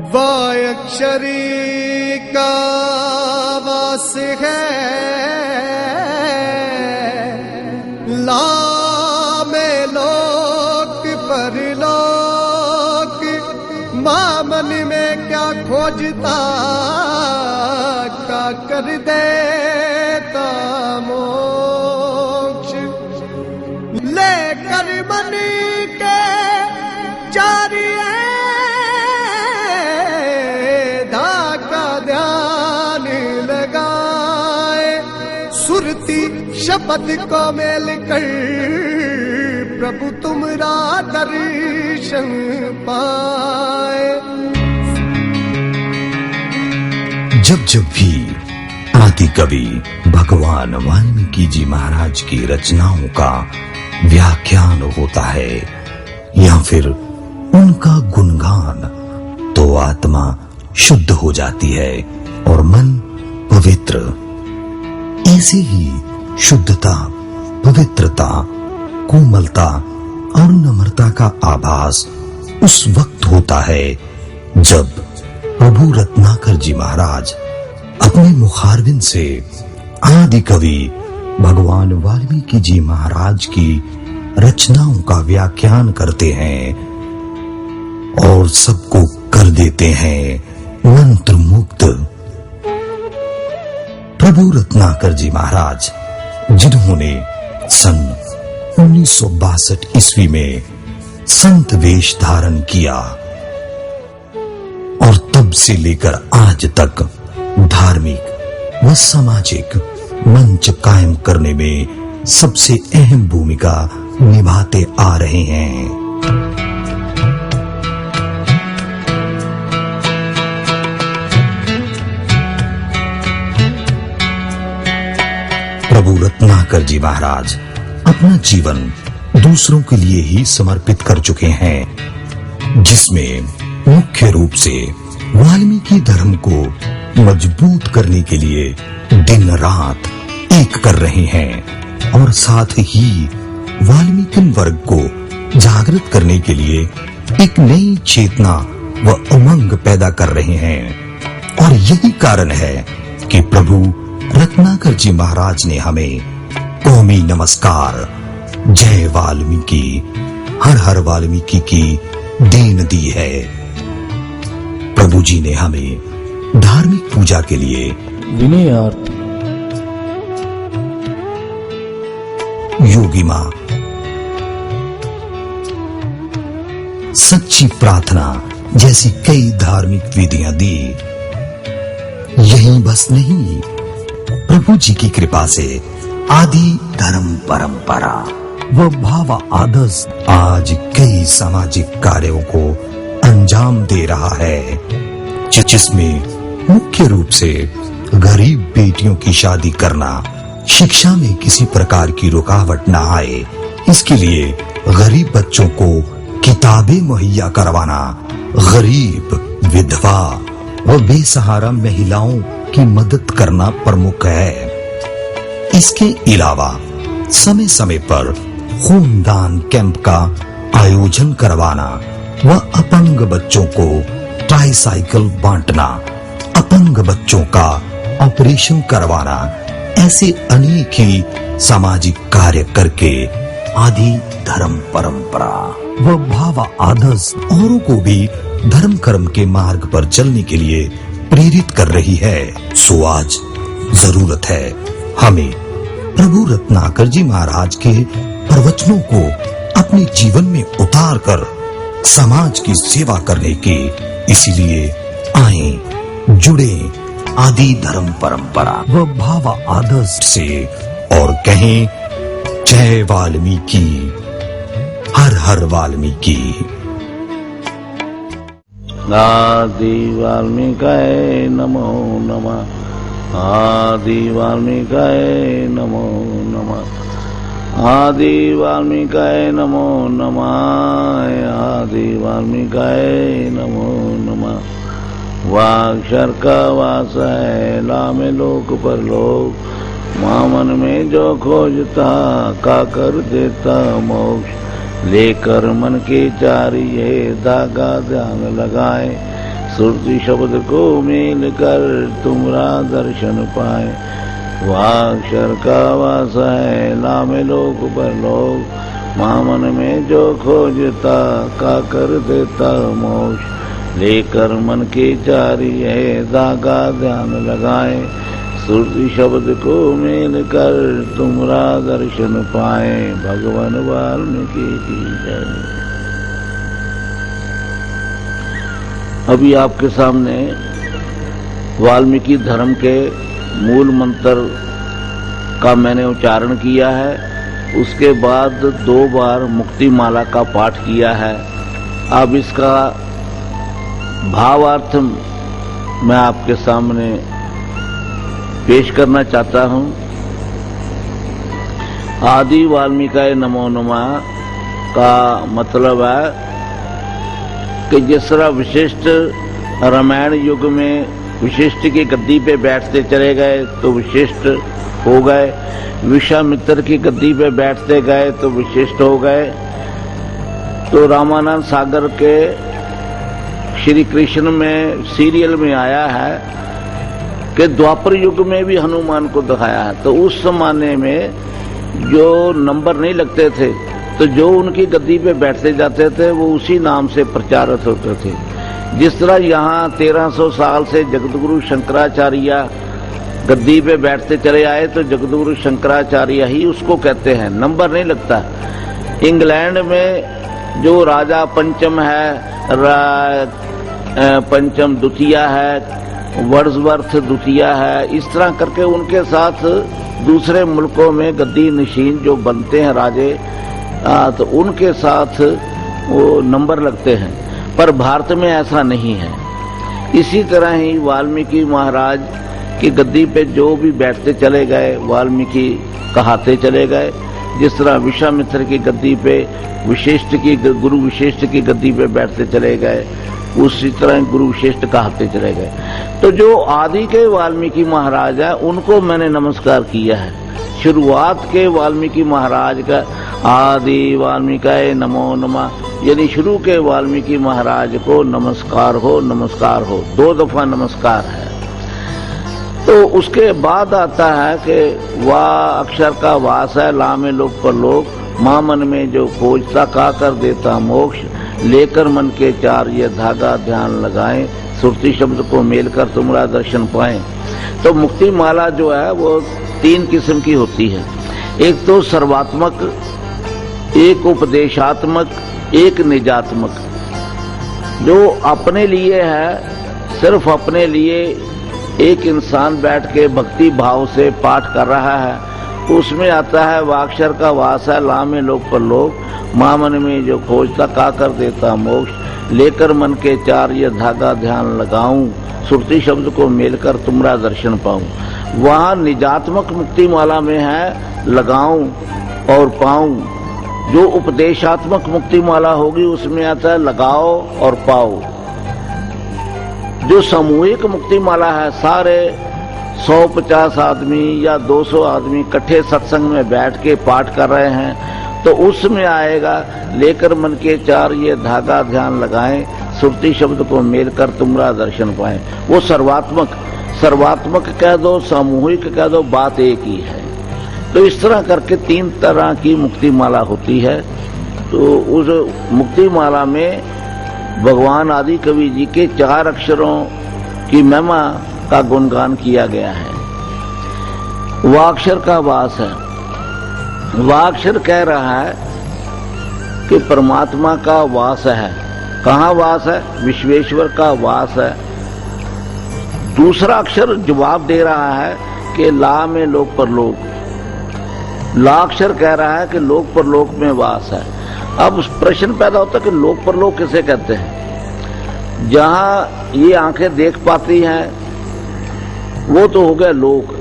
वायक्षरी का वास है, लामे लोक परलोक, मामन में क्या खोजता, का कर देता मोक्ष। लेकर मन के चारिये धाका ध्यान लगाए, सुरती शब्द को मेल कर प्रभु तुमरा दर्शन पाए। जब जब भी आदि कवि भगवान वाल्मीकि जी महाराज की रचनाओं का व्याख्यान होता है या फिर उनका गुणगान, तो आत्मा शुद्ध हो जाती है और मन पवित्र। ऐसे ही शुद्धता, पवित्रता, कोमलता और नम्रता का आभास उस वक्त होता है जब प्रभु रत्नाकर जी महाराज अपने मुखारबिंद से आदि कवि भगवान वाल्मीकि जी महाराज की रचनाओं का व्याख्यान करते हैं और सबको कर देते हैं मंत्र मुक्त। प्रभु रत्नाकर जी महाराज, जिन्होंने सन 1962 ईस्वी में संत वेश धारण किया और तब से लेकर आज तक धार्मिक व सामाजिक मंच कायम करने में सबसे अहम भूमिका निभाते आ रहे हैं। प्रभु रत्नाकर जी महाराज अपना जीवन दूसरों के लिए ही समर्पित कर चुके हैं, जिसमें मुख्य रूप से वाल्मीकि धर्म को मजबूत करने के लिए दिन रात एक कर रहे हैं और साथ ही वाल्मीकि वर्ग को जागृत करने के लिए एक नई चेतना व उमंग पैदा कर रहे हैं। और यही कारण है कि प्रभु रत्नाकर जी महाराज ने हमें कौमी नमस्कार, जय वाल्मीकि, हर हर वाल्मीकि की देन दी है। प्रभु जी ने हमें धार्मिक पूजा के लिए विनयार्थ, योगी माँ, सच्ची प्रार्थना जैसी कई धार्मिक विधियां दी। यही बस नहीं, प्रभु जी की कृपा से आदि धर्म परंपरा व भाव आदर्श आज कई सामाजिक कार्यों को अंजाम दे रहा है, जिसमें मुख्य रूप से गरीब बेटियों की शादी करना, शिक्षा में किसी प्रकार की रुकावट न आए, इसके लिए गरीब बच्चों को किताबें मुहैया करवाना, गरीब, विधवा व बेसहारा महिलाओं की मदद करना प्रमुख है। इसके अलावा समय समय पर खूनदान कैंप का आयोजन करवाना व अपंग बच्चों को ट्राईसाइकिल बांटना, अपंग बच्चों का ऑपरेशन करवाना, ऐसे अनेक ही सामाजिक कार्य करके आदि धर्म परंपरा व भाव आदर्श औरों को भी धर्म कर्म के मार्ग पर चलने के लिए प्रेरित कर रही है। सो आज जरूरत है हमें प्रभु रत्नाकर जी महाराज के प्रवचनों को अपने जीवन में उतार कर समाज की सेवा करने की। इसीलिए आए, जुड़े आदि धर्म परंपरा व भाव आदर्श से और कहें जय वाल्मीकि, हर हर वाल्मीकि। आदि वाल्मीकाय नमो नमः, आदि वाल्मीकाय नमो नमः, आदि वाल्मीकाय नमो नमः, आदि वाल्मीकाय नमो नमः। वाक्षर का वास है, लामे लोक परलोक, मामन में जो खोजता, का कर देता मोक्ष। लेकर मन के चारिये धागा ध्यान लगाए, श्रुति शब्द को मिल कर तुम्हारा दर्शन पाए। वाक्षर का वास है लामे लोक पर लोक, मामन में जो खोजता का कर देता मोक्ष। लेकर मन के चारी है धागा ध्यान लगाए, श्रुति शब्द को मिल कर तुम्हारा दर्शन पाए। भगवान वाल्मीकि की जय। अभी आपके सामने वाल्मीकि धर्म के मूल मंत्र का मैंने उच्चारण किया है। उसके बाद 2 बार मुक्ति माला का पाठ किया है। अब इसका भावार्थ मैं आपके सामने पेश करना चाहता हूं। आदि वाल्मीकाय नमो नमः का मतलब है कि जिस तरह विशिष्ट रामायण युग में विशिष्ट की गद्दी पे बैठते चले गए तो विशिष्ट हो गए, विश्वामित्र की गद्दी पे बैठते गए तो विशिष्ट हो गए। तो रामानंद सागर के श्री कृष्ण में सीरियल में आया है कि द्वापर युग में भी हनुमान को दिखाया है। तो उस जमाने में जो नंबर नहीं लगते थे तो जो उनकी गद्दी पे बैठते जाते थे वो उसी नाम से प्रचारित होते थे। जिस तरह यहाँ 1300 साल से जगतगुरु शंकराचार्य गद्दी पे बैठते चले आए तो जगतगुरु शंकराचार्य ही उसको कहते हैं, नंबर नहीं लगता। इंग्लैंड में जो राजा पंचम है, पंचम द्वितीया है, वर्ड्सवर्थ द्वितीया है, इस तरह करके उनके साथ दूसरे मुल्कों में गद्दी नशीन जो बनते हैं राजे, तो उनके साथ वो नंबर लगते हैं। पर भारत में ऐसा नहीं है। इसी तरह ही वाल्मीकि महाराज की गद्दी पे जो भी बैठते चले गए वाल्मीकि कहाते चले गए। जिस तरह विश्वामित्र की गद्दी पे विशिष्ट की गुरु विशिष्ट की गद्दी पे बैठते चले गए, उसी तरह गुरु विशिष्ट कहाते चले गए। तो जो आदि के वाल्मीकि महाराज है उनको मैंने नमस्कार किया है। शुरुआत के वाल्मीकि महाराज का आदि वाल्मीकाय नमो नमः, यानी शुरू के वाल्मीकि महाराज को नमस्कार हो, नमस्कार हो, 2 दफा नमस्कार है। तो उसके बाद आता है कि वा अक्षर का वास है लामे लोक पर लोक, मां मन में जो खोजता का कर देता मोक्ष। लेकर मन के चार ये धागा ध्यान लगाएं, सुरती शब्द को मेलकर तुम्हारा दर्शन पाएं। तो मुक्ति माला जो है वो 3 किस्म की होती है। एक तो सर्वात्मक, एक उपदेशात्मक, एक निजात्मक। जो अपने लिए है, सिर्फ अपने लिए एक इंसान बैठ के भक्ति भाव से पाठ कर रहा है, तो उसमें आता है वाक्षर का वास है लामे लोक पर लोक, मां मन में जो खोजता का कर देता मोक्ष। लेकर मन के चार ये धागा ध्यान लगाऊं, सुरती शब्द को मेलकर तुम्हारा दर्शन पाऊं। वहां निजात्मक मुक्ति माला में है लगाऊं और पाऊं। जो उपदेशात्मक मुक्ति माला होगी उसमें आता है लगाओ और पाओ। जो सामूहिक मुक्ति माला है, सारे 150 आदमी या 200 आदमी इकट्ठे सत्संग में बैठ के पाठ कर रहे हैं, तो उसमें आएगा लेकर मन के चार ये धागा ध्यान लगाएं, सुरती शब्द को मेलकर तुम्हारा दर्शन पाएं। वो सर्वात्मक कह दो, सामूहिक कह दो, बात एक ही है। तो इस तरह करके 3 तरह की मुक्ति माला होती है। तो उस मुक्ति माला में भगवान आदि कवि जी के 4 अक्षरों की महिमा का गुणगान किया गया है। वाक्षर का वास है। वाक्षर कह रहा है कि परमात्मा का वास है। कहाँ वास है? विश्वेश्वर का वास है। दूसरा अक्षर जवाब दे रहा है कि ला में लोक पर लोक। ला अक्षर कह रहा है कि लोक पर लोक में वास है। अब प्रश्न पैदा होता है कि लोक पर लोक किसे कहते हैं? जहां ये आंखें देख पाती हैं वो तो हो गया लोक।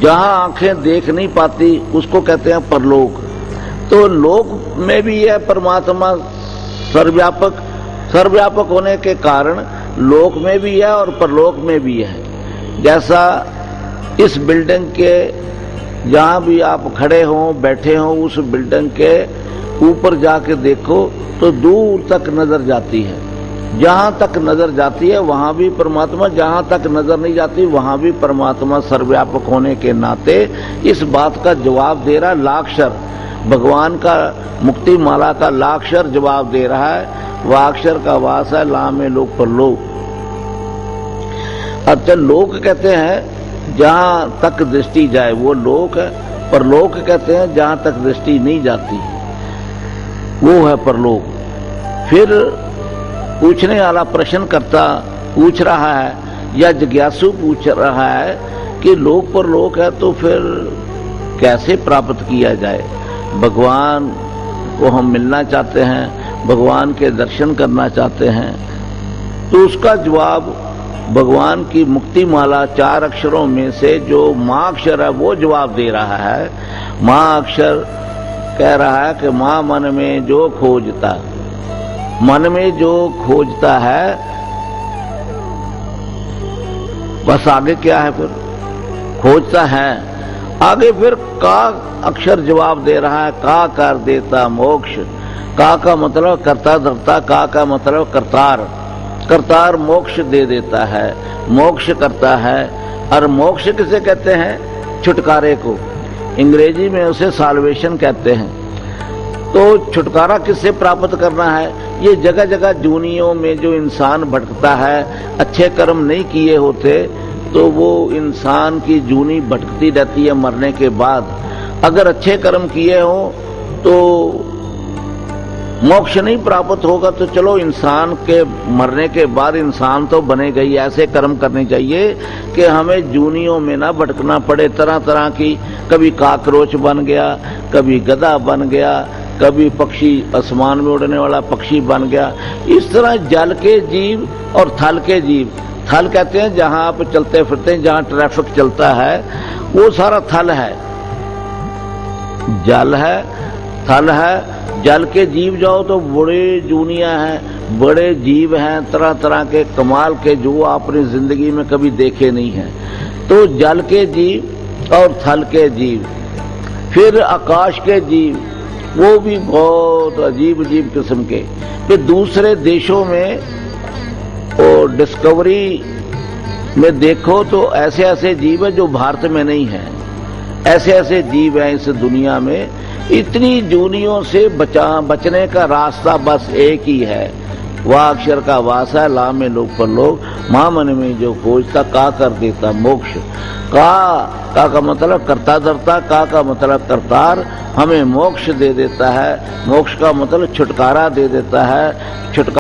जहां आंखें देख नहीं पाती उसको कहते हैं परलोक। तो लोक में भी है परमात्मा सर्वव्यापक होने के कारण लोक में भी है और परलोक में भी है। जैसा इस बिल्डिंग के जहां भी आप खड़े हों बैठे हों, उस बिल्डिंग के ऊपर जाके देखो तो दूर तक नजर जाती है। जहां तक नजर जाती है वहां भी परमात्मा, जहां तक नजर नहीं जाती वहां भी परमात्मा सर्वव्यापक होने के नाते इस बात का जवाब दे रहा है लाक्षर, भगवान का मुक्ति माला का लाक्षर जवाब दे रहा है। वाक्षर का वास है ला में लोक परलोक। अच्छा, लोक कहते हैं जहां तक दृष्टि जाए वो लोक है, परलोक कहते हैं जहां तक दृष्टि नहीं जाती वो है परलोक। फिर पूछने वाला प्रश्नकर्ता पूछ रहा है या जिज्ञासु पूछ रहा है कि लोक परलोक है तो फिर कैसे प्राप्त किया जाए। भगवान को हम मिलना चाहते हैं, भगवान के दर्शन करना चाहते हैं, तो उसका जवाब भगवान की मुक्ति माला 4 अक्षरों में से जो मां अक्षर है वो जवाब दे रहा है। मां अक्षर कह रहा है कि मां मन में जो खोजता, मन में जो खोजता है, बस आगे क्या है फिर खोजता है। आगे फिर का अक्षर जवाब दे रहा है, का कर देता मोक्ष। का मतलब कर्ता धर्ता, का मतलब करतार, करतार मोक्ष दे देता है, मोक्ष करता है। और मोक्ष किसे कहते हैं? छुटकारे को, अंग्रेजी में उसे साल्वेशन कहते हैं। तो छुटकारा किससे प्राप्त करना है? ये जगह जगह जूनियों में जो इंसान भटकता है, अच्छे कर्म नहीं किए होते तो वो इंसान की जूनी भटकती रहती है मरने के बाद। अगर अच्छे कर्म किए हो तो मोक्ष नहीं प्राप्त होगा तो चलो इंसान के मरने के बाद इंसान तो बनेगा ही। ऐसे कर्म करने चाहिए कि हमें जूनियों में ना भटकना पड़े, तरह तरह की, कभी काकरोच बन गया, कभी गधा बन गया, कभी पक्षी आसमान में उड़ने वाला पक्षी बन गया। इस तरह जल के जीव और थल के जीव, थल कहते हैं जहां आप चलते फिरते हैं, जहां ट्रैफिक चलता है वो सारा थल है, जल है, थल है। जल के जीव जाओ तो बड़े जूनिया हैं, बड़े जीव हैं, तरह तरह के कमाल के जो आपने जिंदगी में कभी देखे नहीं हैं। तो जल के जीव और थल के जीव, फिर आकाश के जीव, वो भी बहुत अजीब अजीब किस्म के। फिर दूसरे देशों में और डिस्कवरी में देखो तो ऐसे ऐसे जीव है जो भारत में नहीं है, ऐसे ऐसे जीव हैं इस दुनिया में। इतनी जूनियों से बचने का रास्ता बस एक ही है, वह अक्षर का वास है ला में लोक परलोक। मां मन में जो खोजता, का कर देता मोक्ष। का मतलब करता धरता, का मतलब करतार, हमें मोक्ष दे देता है। मोक्ष का मतलब छुटकारा दे देता है। छुटकारा